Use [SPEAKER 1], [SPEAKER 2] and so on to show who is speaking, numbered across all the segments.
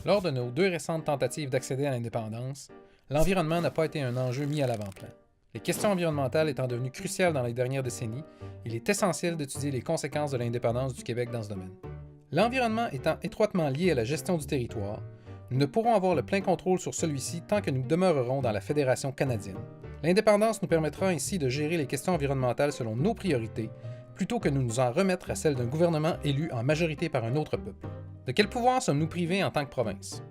[SPEAKER 1] Lors de nos 2 récentes tentatives d'accéder à l'indépendance, l'environnement n'a pas été un enjeu mis à l'avant-plan. Les questions environnementales étant devenues cruciales dans les dernières décennies, il est essentiel d'étudier les conséquences de l'indépendance du Québec dans ce domaine. L'environnement étant étroitement lié à la gestion du territoire, nous ne pourrons avoir le plein contrôle sur celui-ci tant que nous demeurerons dans la Fédération canadienne. L'indépendance nous permettra ainsi de gérer les questions environnementales selon nos priorités, plutôt que de nous en remettre à celles d'un gouvernement élu en majorité par un autre peuple. De quel pouvoir sommes-nous privés en tant que province?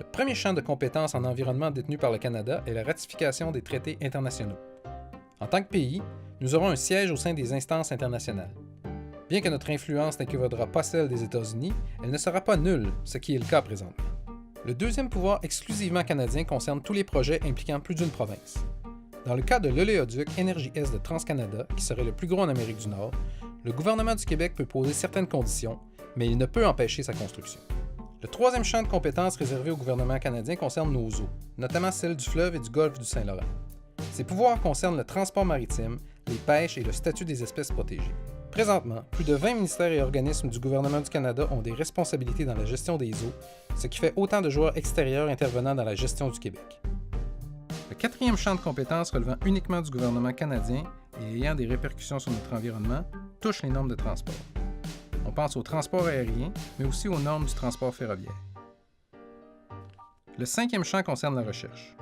[SPEAKER 1] Le premier champ de compétences en environnement détenu par le Canada est la ratification des traités internationaux. En tant que pays, nous aurons un siège au sein des instances internationales. Bien que notre influence n'équivaudra pas celle des États-Unis, elle ne sera pas nulle, ce qui est le cas présentement. Le deuxième pouvoir exclusivement canadien concerne tous les projets impliquant plus d'une province. Dans le cas de l'oléoduc Énergie-Est de TransCanada, qui serait le plus gros en Amérique du Nord, le gouvernement du Québec peut poser certaines conditions, mais il ne peut empêcher sa construction. Le troisième champ de compétences réservé au gouvernement canadien concerne nos eaux, notamment celles du fleuve et du golfe du Saint-Laurent. Ces pouvoirs concernent le transport maritime, les pêches et le statut des espèces protégées. Présentement, plus de 20 ministères et organismes du gouvernement du Canada ont des responsabilités dans la gestion des eaux, ce qui fait autant de joueurs extérieurs intervenant dans la gestion du Québec. Le quatrième champ de compétences relevant uniquement du gouvernement canadien et ayant des répercussions sur notre environnement touche les normes de transport. On pense au transport aérien, mais aussi aux normes du transport ferroviaire. Le cinquième champ concerne la recherche.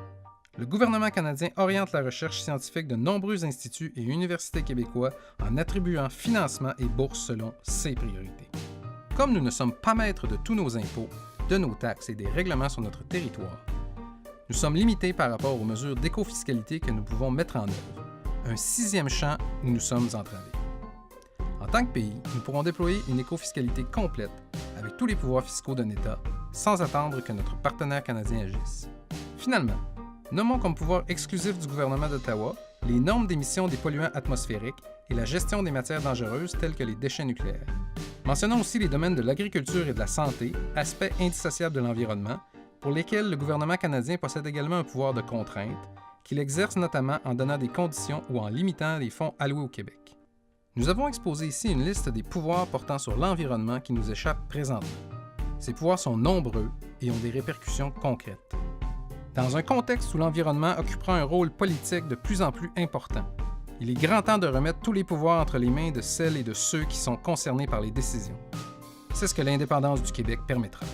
[SPEAKER 1] Le gouvernement canadien oriente la recherche scientifique de nombreux instituts et universités québécois en attribuant financement et bourses selon ses priorités. Comme nous ne sommes pas maîtres de tous nos impôts, de nos taxes et des règlements sur notre territoire, nous sommes limités par rapport aux mesures d'écofiscalité que nous pouvons mettre en œuvre, un sixième champ où nous sommes entravés. En tant que pays, nous pourrons déployer une écofiscalité complète avec tous les pouvoirs fiscaux d'un État sans attendre que notre partenaire canadien agisse. Finalement, nommons comme pouvoir exclusif du gouvernement d'Ottawa les normes d'émission des polluants atmosphériques et la gestion des matières dangereuses telles que les déchets nucléaires. Mentionnons aussi les domaines de l'agriculture et de la santé, aspects indissociables de l'environnement, pour lesquels le gouvernement canadien possède également un pouvoir de contrainte, qu'il exerce notamment en donnant des conditions ou en limitant les fonds alloués au Québec. Nous avons exposé ici une liste des pouvoirs portant sur l'environnement qui nous échappent présentement. Ces pouvoirs sont nombreux et ont des répercussions concrètes. Dans un contexte où l'environnement occupera un rôle politique de plus en plus important, il est grand temps de remettre tous les pouvoirs entre les mains de celles et de ceux qui sont concernés par les décisions. C'est ce que l'indépendance du Québec permettra.